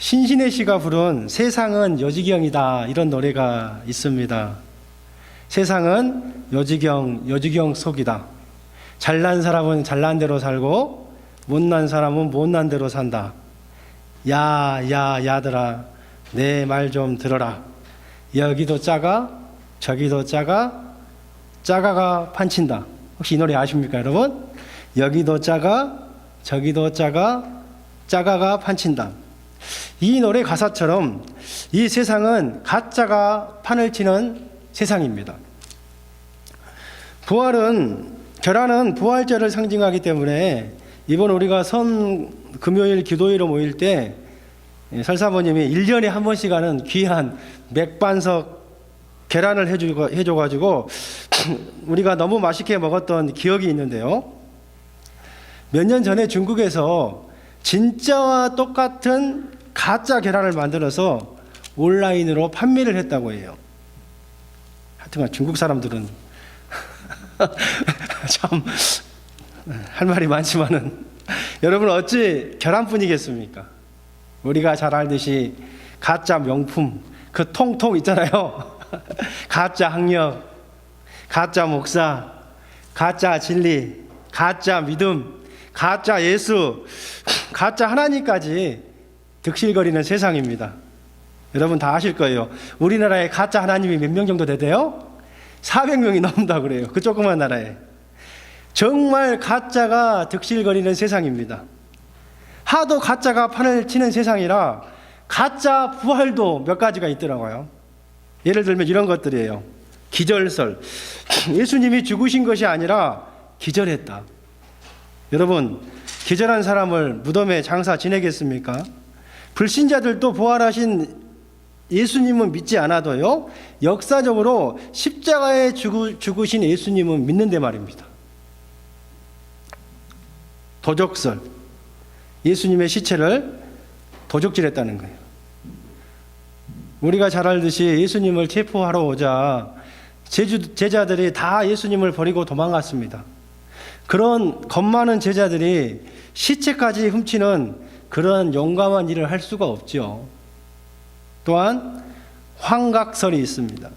신신혜 씨가 부른 세상은 요지경이다 이런 노래가 있습니다. 세상은 요지경 속이다. 잘난 사람은 잘난 대로 살고 못난 사람은 못난 대로 산다. 야들아 내 말 좀 들어라. 여기도 짜가 저기도 짜가가 판친다. 혹시 이 노래 아십니까 여러분? 여기도 짜가 저기도 짜가가 판친다. 이 노래 가사처럼 이 세상은 가짜가 판을 치는 세상입니다. 계란은 부활절을 상징하기 때문에 이번 우리가 금요일 기도회로 모일 때 설사모님이 1년에 한 번씩 하는 귀한 맥반석 계란을 해줘가지고 우리가 너무 맛있게 먹었던 기억이 있는데요. 몇 년 전에 중국에서 진짜와 똑같은 가짜 계란을 만들어서 온라인으로 판매를 했다고 해요. 하여튼간 중국 사람들은 참 할 말이 많지만은 여러분 어찌 계란뿐이겠습니까? 우리가 잘 알듯이 가짜 명품 그 통통 있잖아요. 가짜 학력, 가짜 목사, 가짜 진리, 가짜 믿음, 가짜 예수, 가짜 하나님까지 득실거리는 세상입니다. 여러분 다 아실 거예요. 우리나라에 가짜 하나님이 몇 명 정도 되대요? 400명이 넘는다고 그래요. 그 조그만 나라에. 정말 가짜가 득실거리는 세상입니다. 하도 가짜가 판을 치는 세상이라 가짜 부활도 몇 가지가 있더라고요. 예를 들면 이런 것들이에요. 기절설. 예수님이 죽으신 것이 아니라 기절했다. 여러분, 기절한 사람을 무덤에 장사 지내겠습니까? 불신자들도 부활하신 예수님은 믿지 않아도요, 역사적으로 십자가에 죽으신 예수님은 믿는데 말입니다. 도적설. 예수님의 시체를 도적질했다는 거예요. 우리가 잘 알듯이 예수님을 체포하러 오자 제자들이 다 예수님을 버리고 도망갔습니다. 그런 겁 많은 제자들이 시체까지 훔치는 그런 용감한 일을 할 수가 없죠. 또한 환각설이 있습니다.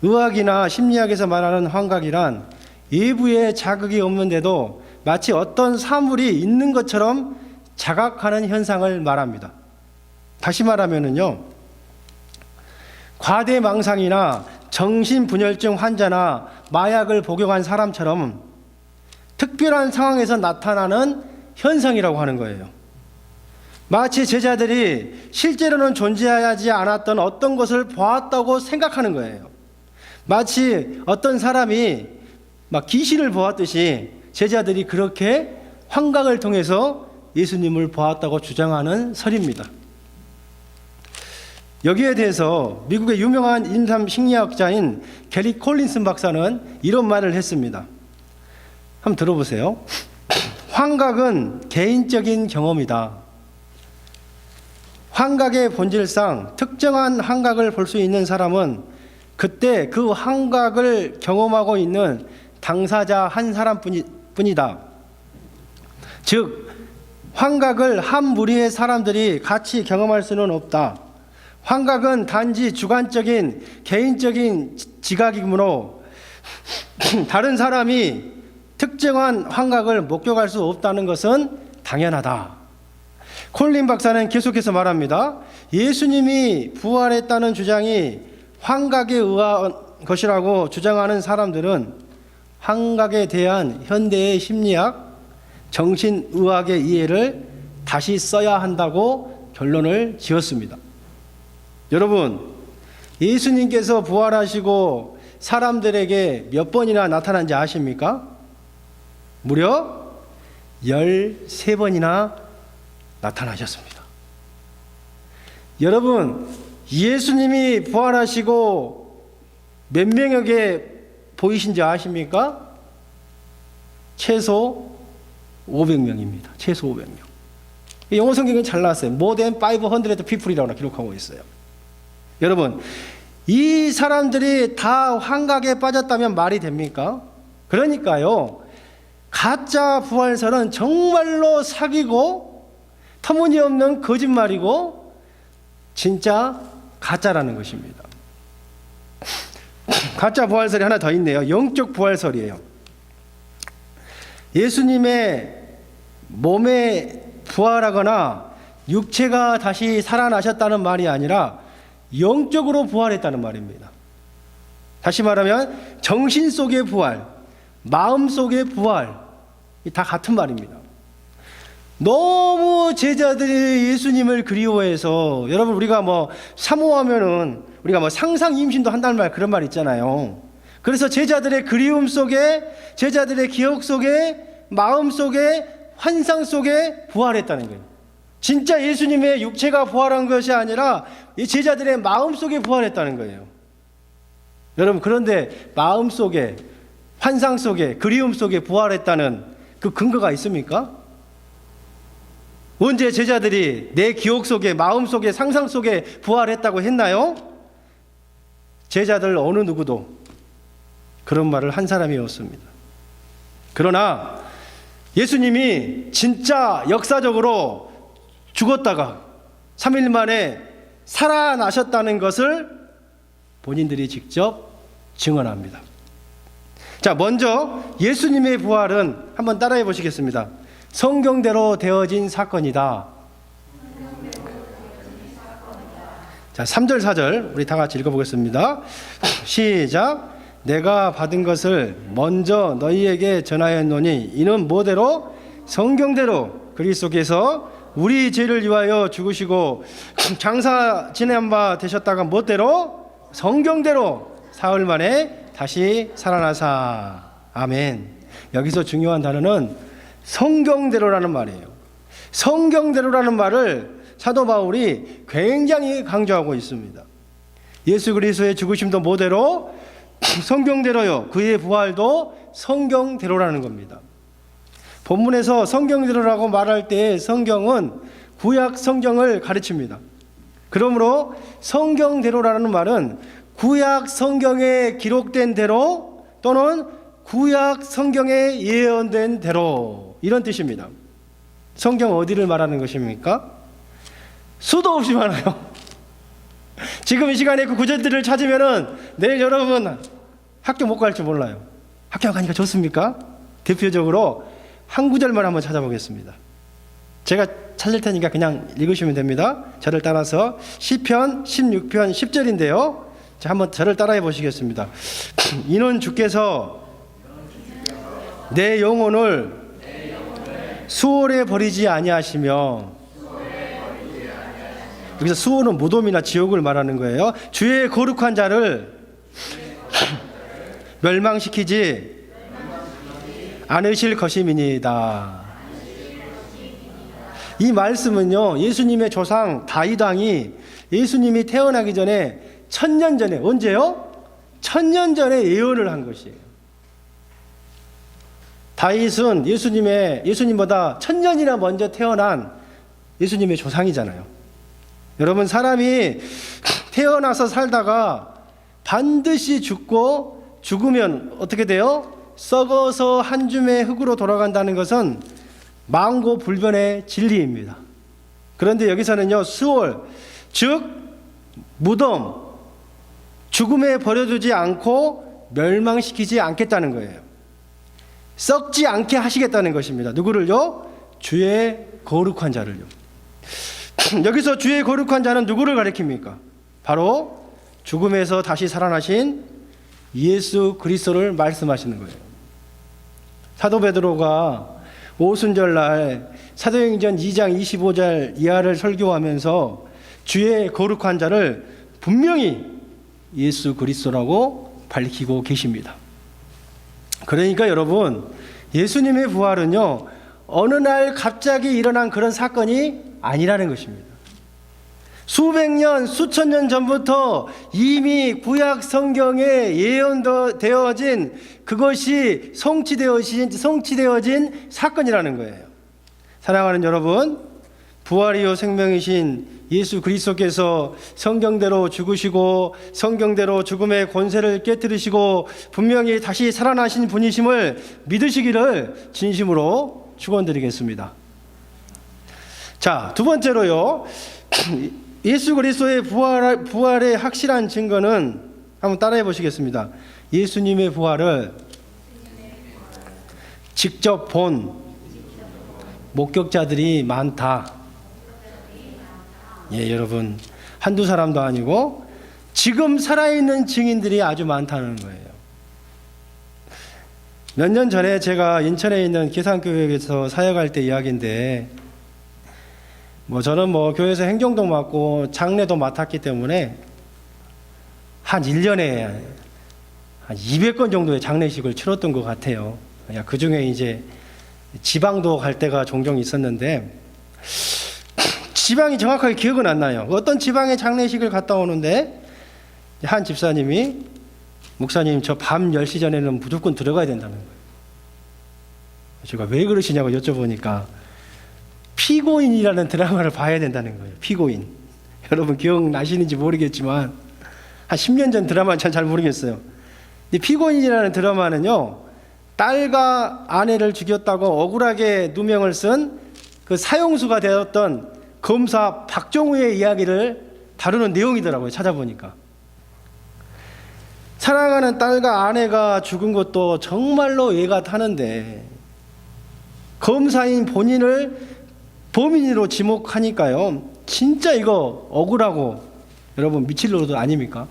의학이나 심리학에서 말하는 환각이란 외부에 자극이 없는데도 마치 어떤 사물이 있는 것처럼 자각하는 현상을 말합니다. 다시 말하면요, 과대망상이나 정신분열증 환자나 마약을 복용한 사람처럼 특별한 상황에서 나타나는 현상이라고 하는 거예요. 마치 제자들이 실제로는 존재하지 않았던 어떤 것을 보았다고 생각하는 거예요. 마치 어떤 사람이 막 귀신을 보았듯이 제자들이 그렇게 환각을 통해서 예수님을 보았다고 주장하는 설입니다. 여기에 대해서 미국의 유명한 인삼 심리학자인 게리 콜린슨 박사는 이런 말을 했습니다. 한번 들어보세요. 환각은 개인적인 경험이다. 환각의 본질상 특정한 환각을 볼 수 있는 사람은 그때 그 환각을 경험하고 있는 당사자 한 사람뿐이다. 즉, 환각을 한 무리의 사람들이 같이 경험할 수는 없다. 환각은 단지 주관적인 개인적인 지각이므로 다른 사람이 특정한 환각을 목격할 수 없다는 것은 당연하다. 콜린 박사는 계속해서 말합니다. 예수님이 부활했다는 주장이 환각에 의한 것이라고 주장하는 사람들은 환각에 대한 현대의 심리학, 정신의학의 이해를 다시 써야 한다고 결론을 지었습니다. 여러분, 예수님께서 부활하시고 사람들에게 몇 번이나 나타난지 아십니까? 무려 13번이나 나타나셨습니다. 여러분, 예수님이 부활하시고 몇 명에게 보이신지 아십니까? 최소 500명입니다. 최소 500명. 영어 성경은 잘 나왔어요. More than 500 people이라고 기록하고 있어요. 여러분, 이 사람들이 다 환각에 빠졌다면 말이 됩니까? 그러니까요, 가짜 부활설은 정말로 사기고 터무니없는 거짓말이고 진짜 가짜라는 것입니다. 가짜 부활설이 하나 더 있네요. 영적 부활설이에요. 예수님의 몸에 부활하거나 육체가 다시 살아나셨다는 말이 아니라 영적으로 부활했다는 말입니다. 다시 말하면 정신 속의 부활, 마음 속의 부활, 다 같은 말입니다. 너무 제자들이 예수님을 그리워해서, 여러분 우리가 사모하면은 우리가 상상 임신도 한다는 말, 그런 말 있잖아요. 그래서 제자들의 그리움 속에, 제자들의 기억 속에, 마음 속에, 환상 속에 부활했다는 거예요. 진짜 예수님의 육체가 부활한 것이 아니라 이 제자들의 마음 속에 부활했다는 거예요. 여러분, 그런데 마음 속에, 환상 속에, 그리움 속에 부활했다는 그 근거가 있습니까? 언제 제자들이 내 기억 속에, 마음 속에, 상상 속에 부활했다고 했나요? 제자들 어느 누구도 그런 말을 한 사람이 없습니다. 그러나 예수님이 진짜 역사적으로 죽었다가 3일 만에 살아나셨다는 것을 본인들이 직접 증언합니다. 자, 먼저 예수님의 부활은 한번 따라해 보시겠습니다. 성경대로 되어진 사건이다. 자, 3절 4절 우리 다 같이 읽어보겠습니다. 시작. 내가 받은 것을 먼저 너희에게 전하였노니 이는 뭐대로? 성경대로 그리스도께서 우리 죄를 위하여 죽으시고 장사 지낸 바 되셨다가 뭐대로? 성경대로 사흘 만에 다시 살아나사. 아멘. 여기서 중요한 단어는 성경대로라는 말이에요. 성경대로라는 말을 사도 바울이 굉장히 강조하고 있습니다. 예수 그리스도의 죽으심도 뭐대로? 성경대로요. 그의 부활도 성경대로라는 겁니다. 본문에서 성경대로라고 말할 때 성경은 구약 성경을 가르칩니다. 그러므로 성경대로라는 말은 구약 성경에 기록된 대로 또는 구약 성경에 예언된 대로, 이런 뜻입니다. 성경 어디를 말하는 것입니까? 수도 없이 많아요. 지금 이 시간에 그 구절들을 찾으면은 내일 여러분 학교 못 갈지 몰라요. 학교 가니까 좋습니까? 대표적으로 한 구절만 한번 찾아보겠습니다. 제가 찾을 테니까 그냥 읽으시면 됩니다. 저를 따라서 시편 16편 10절인데요. 자, 한번 저를 따라해 보시겠습니다. 이는 주께서 내 영혼을 수월에 버리지 아니하시며, 여기서 수월은 무덤이나 지옥을 말하는 거예요. 주의 거룩한 자를 멸망시키지 않으실 것임이니이다. 이 말씀은요, 예수님의 조상 다윗 왕이 예수님이 태어나기 전에 1000년 전에, 언제요? 1000년 전에 예언을 한 것이에요. 다윗은 예수님보다 1000년이나 먼저 태어난 예수님의 조상이잖아요. 여러분, 사람이 태어나서 살다가 반드시 죽고, 죽으면 어떻게 돼요? 썩어서 한 줌의 흙으로 돌아간다는 것은 만고불변의 진리입니다. 그런데 여기서는요, 수월, 즉 무덤, 죽음에 버려두지 않고 멸망시키지 않겠다는 거예요. 썩지 않게 하시겠다는 것입니다. 누구를요? 주의 거룩한 자를요. 여기서 주의 거룩한 자는 누구를 가리킵니까? 바로 죽음에서 다시 살아나신 예수 그리스도를 말씀하시는 거예요. 사도 베드로가 오순절날 사도행전 2장 25절 이하를 설교하면서 주의 거룩한 자를 분명히 예수 그리스도라고 밝히고 계십니다. 그러니까 여러분, 예수님의 부활은요, 어느 날 갑자기 일어난 그런 사건이 아니라는 것입니다. 수백 년, 수천 년 전부터 이미 구약 성경에 예언되어진 그것이 성취되어진 사건이라는 거예요. 사랑하는 여러분, 부활이요 생명이신 예수 그리스도께서 성경대로 죽으시고 성경대로 죽음의 권세를 깨뜨리시고 분명히 다시 살아나신 분이심을 믿으시기를 진심으로 축원드리겠습니다. 자, 두 번째로요, 예수 그리스도의 부활의 확실한 증거는 한번 따라해 보시겠습니다. 예수님의 부활을 직접 본 목격자들이 많다. 예, 여러분, 한두 사람도 아니고 지금 살아있는 증인들이 아주 많다는 거예요. 몇 년 전에 제가 인천에 있는 계산교회에서 사역할 때 이야기인데, 저는 교회에서 행정도 맡고 장례도 맡았기 때문에 한 1년에 한 200건 정도의 장례식을 치렀던 것 같아요. 그 중에 이제 지방도 갈 때가 종종 있었는데, 지방이 정확하게 기억은 안 나요. 어떤 지방에 장례식을 갔다 오는데 한 집사님이, 목사님 저 밤 10시 전에는 무조건 들어가야 된다는 거예요. 제가 왜 그러시냐고 여쭤보니까 피고인이라는 드라마를 봐야 된다는 거예요. 피고인. 여러분 기억나시는지 모르겠지만 한 10년 전 드라마는 잘 모르겠어요. 이 피고인이라는 드라마는요, 딸과 아내를 죽였다고 억울하게 누명을 쓴 그 사형수가 되었던 검사 박정우의 이야기를 다루는 내용이더라고요. 찾아보니까. 사랑하는 딸과 아내가 죽은 것도 정말로 이해가 타는데 검사인 본인을 범인으로 지목하니까요, 진짜 이거 억울하고 여러분 미칠 노릇 아닙니까?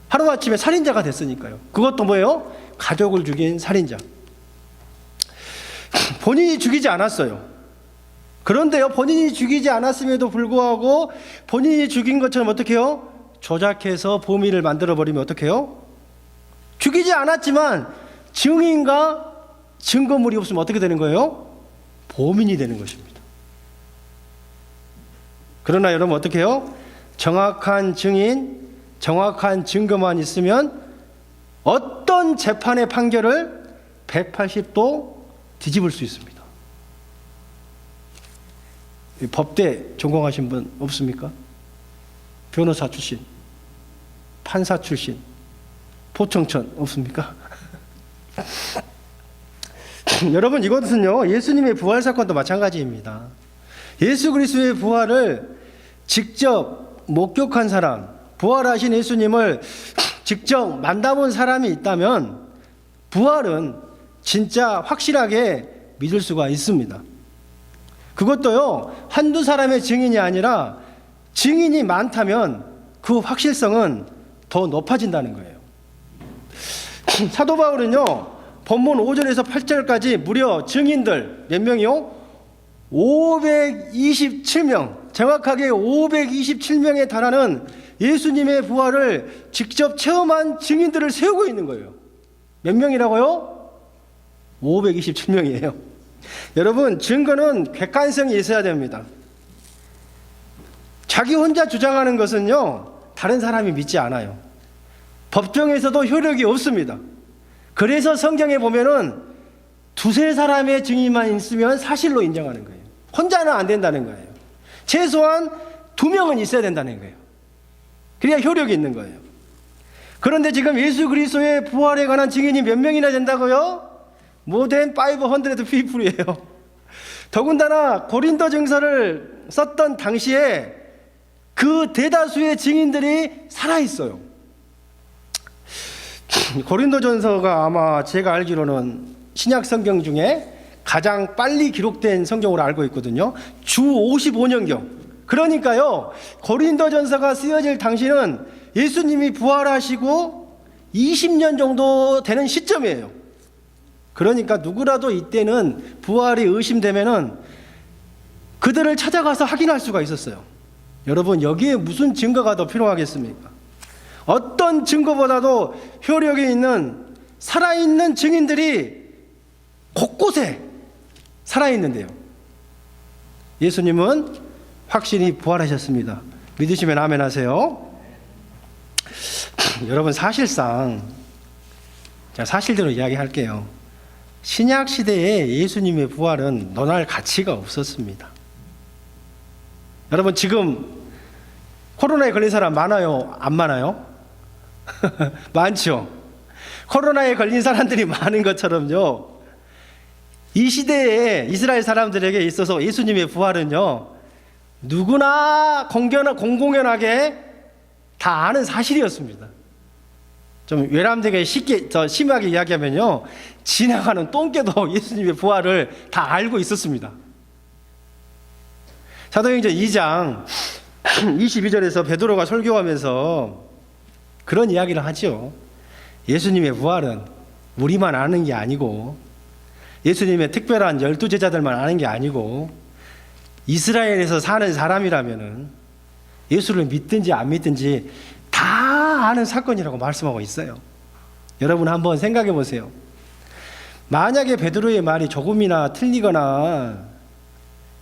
하루아침에 살인자가 됐으니까요. 그것도 뭐예요? 가족을 죽인 살인자. 본인이 죽이지 않았어요. 그런데요, 본인이 죽이지 않았음에도 불구하고 본인이 죽인 것처럼 어떻게 해요? 조작해서 범인을 만들어버리면 어떻게 해요? 죽이지 않았지만 증인과 증거물이 없으면 어떻게 되는 거예요? 범인이 되는 것입니다. 그러나 여러분 어떻게 해요? 정확한 증인, 정확한 증거만 있으면 어떤 재판의 판결을 180도 뒤집을 수 있습니다. 법대 전공하신 분 없습니까? 변호사 출신, 판사 출신, 포청천 없습니까? 여러분 이것은요, 예수님의 부활 사건도 마찬가지입니다. 예수 그리스도의 부활을 직접 목격한 사람, 부활하신 예수님을 직접 만나본 사람이 있다면 부활은 진짜 확실하게 믿을 수가 있습니다. 그것도요, 한두 사람의 증인이 아니라 증인이 많다면 그 확실성은 더 높아진다는 거예요. 사도 바울은요, 본문 5절에서 8절까지 무려 증인들 몇 명이요? 527명, 정확하게 527명에 달하는 예수님의 부활을 직접 체험한 증인들을 세우고 있는 거예요. 몇 명이라고요? 527명이에요. 여러분, 증거는 객관성이 있어야 됩니다. 자기 혼자 주장하는 것은요, 다른 사람이 믿지 않아요. 법정에서도 효력이 없습니다. 그래서 성경에 보면은 두세 사람의 증인만 있으면 사실로 인정하는 거예요. 혼자는 안 된다는 거예요. 최소한 2명은 있어야 된다는 거예요. 그래야 효력이 있는 거예요. 그런데 지금 예수 그리스도의 부활에 관한 증인이 몇 명이나 된다고요? More than 500 people이에요. 더군다나 고린도전서를 썼던 당시에 그 대다수의 증인들이 살아있어요. 고린도전서가 아마 제가 알기로는 신약 성경 중에 가장 빨리 기록된 성경으로 알고 있거든요. 주 55년경. 그러니까요, 고린도전서가 쓰여질 당시는 예수님이 부활하시고 20년 정도 되는 시점이에요. 그러니까 누구라도 이때는 부활이 의심되면은 그들을 찾아가서 확인할 수가 있었어요. 여러분, 여기에 무슨 증거가 더 필요하겠습니까? 어떤 증거보다도 효력이 있는 살아있는 증인들이 곳곳에 살아있는데요. 예수님은 확실히 부활하셨습니다. 믿으시면 아멘 하세요. 여러분, 사실상 사실대로 이야기할게요. 신약 시대에 예수님의 부활은 논할 가치가 없었습니다. 여러분, 지금 코로나에 걸린 사람 많아요? 안 많아요? 많죠. 코로나에 걸린 사람들이 많은 것처럼요, 이 시대에 이스라엘 사람들에게 있어서 예수님의 부활은요, 누구나 공공연하게 다 아는 사실이었습니다. 좀 외람되게 심하게 이야기하면요, 지나가는 똥개도 예수님의 부활을 다 알고 있었습니다. 사도행전 2장 22절에서 베드로가 설교하면서 그런 이야기를 하죠. 예수님의 부활은 우리만 아는 게 아니고, 예수님의 특별한 12제자들만 아는 게 아니고, 이스라엘에서 사는 사람이라면은 예수를 믿든지 안 믿든지 다 아는 사건이라고 말씀하고 있어요. 여러분 한번 생각해 보세요. 만약에 베드로의 말이 조금이나 틀리거나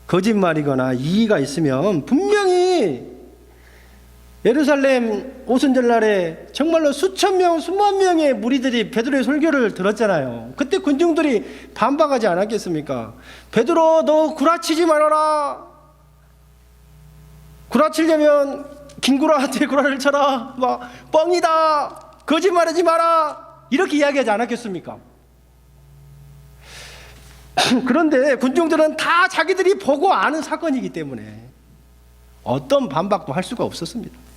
거짓말이거나 이의가 있으면 분명히 예루살렘 오순절날에 정말로 수천 명, 수만 명의 무리들이 베드로의 설교를 들었잖아요. 그때 군중들이 반박하지 않았겠습니까? 베드로, 너 구라치지 말아라. 구라치려면 긴 구라한테 구라를 쳐라. 막 뻥이다. 거짓말하지 마라. 이렇게 이야기하지 않았겠습니까? 그런데 군중들은 다 자기들이 보고 아는 사건이기 때문에 어떤 반박도 할 수가 없었습니다.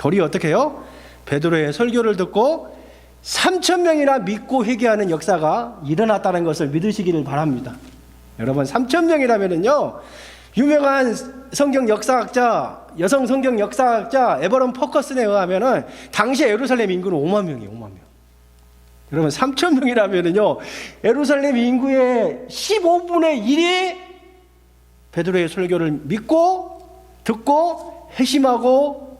도리어 어떻게 해요? 베드로의 설교를 듣고 3,000명이나 믿고 회개하는 역사가 일어났다는 것을 믿으시기를 바랍니다. 여러분, 3,000명이라면요, 유명한 성경 역사학자, 여성 성경 역사학자 에버런 퍼커슨에 의하면은 당시에 예루살렘 인구는 5만 명이에요. 5만 명. 여러분, 3,000명이라면은요, 예루살렘 인구의 15분의 1이 베드로의 설교를 믿고 듣고 회심하고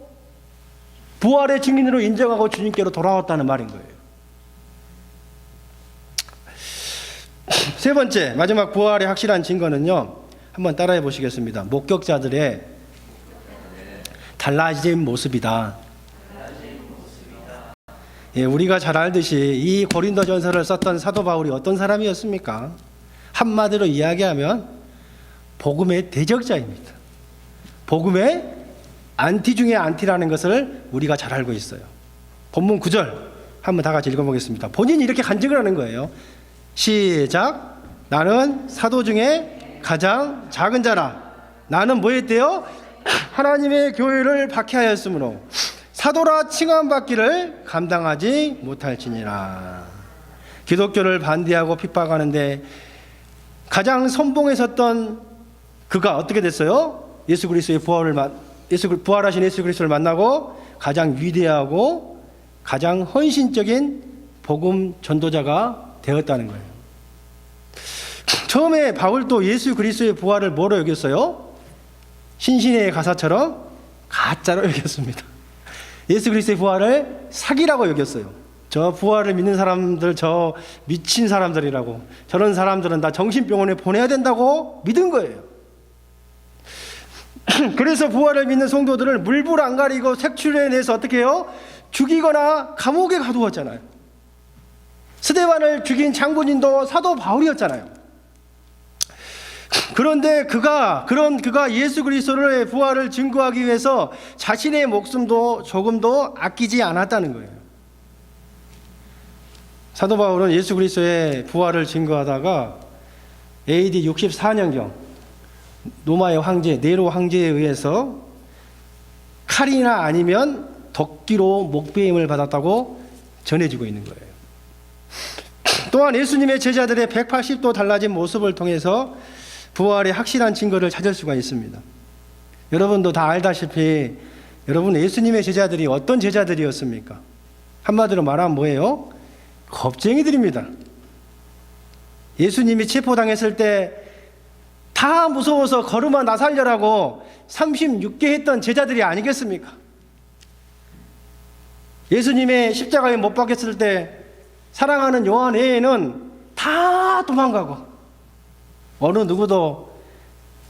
부활의 증인으로 인정하고 주님께로 돌아왔다는 말인 거예요. 세 번째, 마지막 부활의 확실한 증거는요, 한번 따라해 보시겠습니다. 목격자들의 달라진 모습이다. 예, 우리가 잘 알듯이 이 고린도전서를 썼던 사도 바울이 어떤 사람이었습니까? 한마디로 이야기하면 복음의 대적자입니다. 복음의 안티 중에 안티라는 것을 우리가 잘 알고 있어요. 본문 9절 한번 다 같이 읽어보겠습니다. 본인이 이렇게 간증을 하는 거예요. 시작. 나는 사도 중에 가장 작은 자라. 나는 뭐 했대요? 하나님의 교회를 박해하였으므로 사도라 칭함받기를 감당하지 못할지니라. 기독교를 반대하고 핍박하는데 가장 선봉에 섰던 그가 어떻게 됐어요? 부활하신 예수 그리스도를 만나고 가장 위대하고 가장 헌신적인 복음 전도자가 되었다는 거예요. 처음에 바울도 예수 그리스도의 부활을 뭐로 여겼어요? 신신의 가사처럼 가짜로 여겼습니다. 예수 그리스도의 부활을 사기라고 여겼어요. 저 부활을 믿는 사람들, 저 미친 사람들이라고, 저런 사람들은 다 정신병원에 보내야 된다고 믿은 거예요. 그래서 부활을 믿는 성도들을 물불 안 가리고 색출해내서 어떻게 해요? 죽이거나 감옥에 가두었잖아요. 스데반을 죽인 장군인도 사도 바울이었잖아요. 그런데 그가 예수 그리스도의 부활을 증거하기 위해서 자신의 목숨도 조금도 아끼지 않았다는 거예요. 사도 바울은 예수 그리스도의 부활을 증거하다가 AD 64년경 로마의 황제 네로 황제에 의해서 칼이나 아니면 덕기로 목베임을 받았다고 전해지고 있는 거예요. 또한 예수님의 제자들의 180도 달라진 모습을 통해서 부활의 확실한 증거를 찾을 수가 있습니다. 여러분도 다 알다시피 여러분 예수님의 제자들이 어떤 제자들이었습니까? 한마디로 말하면 뭐예요? 겁쟁이들입니다. 예수님이 체포당했을 때 다 무서워서 걸음아 나 살려라고 36개 했던 제자들이 아니겠습니까? 예수님의 십자가에 못 박혔을 때 사랑하는 요한 외에는 다 도망가고 어느 누구도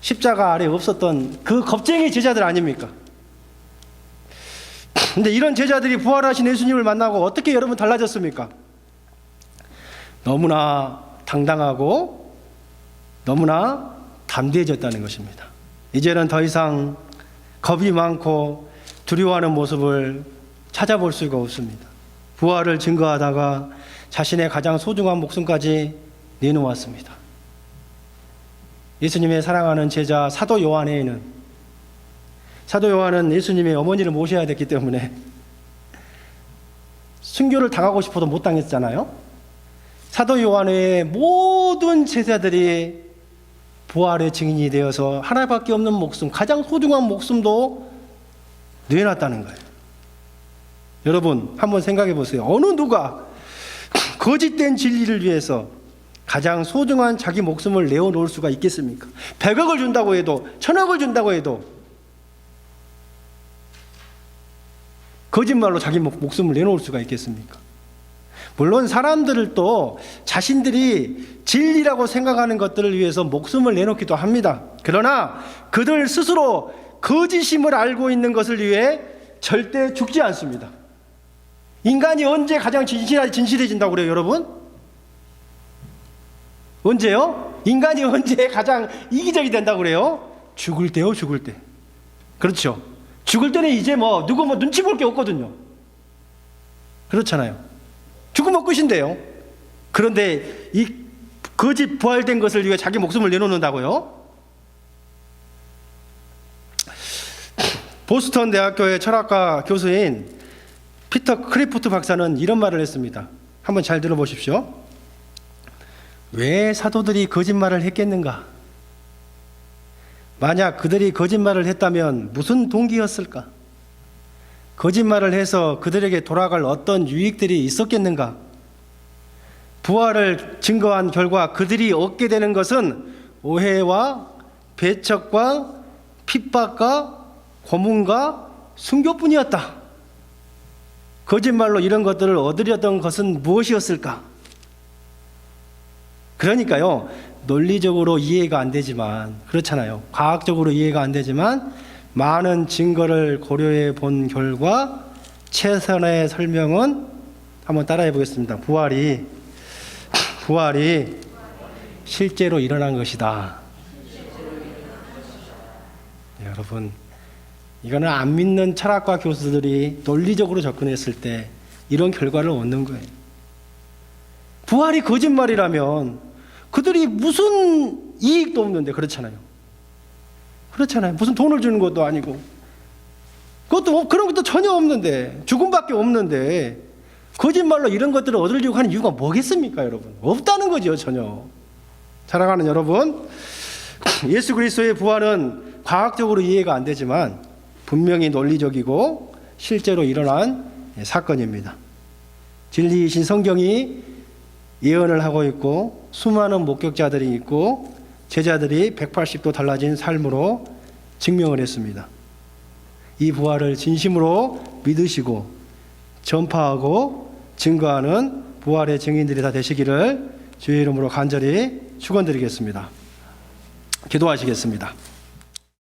십자가 아래 없었던 그 겁쟁이 제자들 아닙니까? 근데 이런 제자들이 부활하신 예수님을 만나고 어떻게 여러분 달라졌습니까? 너무나 당당하고 너무나 담대해졌다는 것입니다. 이제는 더 이상 겁이 많고 두려워하는 모습을 찾아볼 수가 없습니다. 부활을 증거하다가 자신의 가장 소중한 목숨까지 내놓았습니다. 예수님의 사랑하는 제자 사도 요한 외에는 사도 요한은 예수님의 어머니를 모셔야 됐기 때문에 순교를 당하고 싶어도 못 당했잖아요. 사도 요한의 모든 제자들이 부활의 증인이 되어서 하나밖에 없는 목숨, 가장 소중한 목숨도 내놨다는 거예요. 여러분 한번 생각해 보세요. 어느 누가 거짓된 진리를 위해서 가장 소중한 자기 목숨을 내어놓을 수가 있겠습니까? 100억을 준다고 해도 1000억을 준다고 해도 거짓말로 자기 목숨을 내놓을 수가 있겠습니까? 물론 사람들을 또 자신들이 진리라고 생각하는 것들을 위해서 목숨을 내놓기도 합니다. 그러나 그들 스스로 거짓임을 알고 있는 것을 위해 절대 죽지 않습니다. 인간이 언제 가장 진실해진다고 그래요, 여러분? 언제요? 인간이 언제 가장 이기적이 된다고 그래요? 죽을 때요, 죽을 때. 그렇죠. 죽을 때는 이제 누구 눈치 볼 게 없거든요. 그렇잖아요. 죽으면 끝인데요. 그런데 이 거짓 부활된 것을 위해 자기 목숨을 내놓는다고요? 보스턴 대학교의 철학과 교수인 피터 크리프트 박사는 이런 말을 했습니다. 한번 잘 들어보십시오. 왜 사도들이 거짓말을 했겠는가? 만약 그들이 거짓말을 했다면 무슨 동기였을까? 거짓말을 해서 그들에게 돌아갈 어떤 유익들이 있었겠는가? 부활을 증거한 결과 그들이 얻게 되는 것은 오해와 배척과 핍박과 고문과 순교뿐이었다. 거짓말로 이런 것들을 얻으려던 것은 무엇이었을까? 그러니까요, 논리적으로 이해가 안 되지만, 그렇잖아요. 과학적으로 이해가 안 되지만 많은 증거를 고려해 본 결과 최선의 설명은 한번 따라해 보겠습니다. 부활이 실제로 일어난 것이다. 네, 여러분, 이거는 안 믿는 철학과 교수들이 논리적으로 접근했을 때 이런 결과를 얻는 거예요. 부활이 거짓말이라면 그들이 무슨 이익도 없는데, 그렇잖아요. 무슨 돈을 주는 것도 아니고, 그런 것도 전혀 없는데, 죽음밖에 없는데, 거짓말로 이런 것들을 얻으려고 하는 이유가 뭐겠습니까, 여러분? 없다는 거죠, 전혀. 사랑하는 여러분, 예수 그리스도의 부활은 과학적으로 이해가 안 되지만 분명히 논리적이고 실제로 일어난 사건입니다. 진리이신 성경이 예언을 하고 있고 수많은 목격자들이 있고 제자들이 180도 달라진 삶으로 증명을 했습니다. 이 부활을 진심으로 믿으시고 전파하고 증거하는 부활의 증인들이 다 되시기를 주의 이름으로 간절히 축원드리겠습니다. 기도하시겠습니다.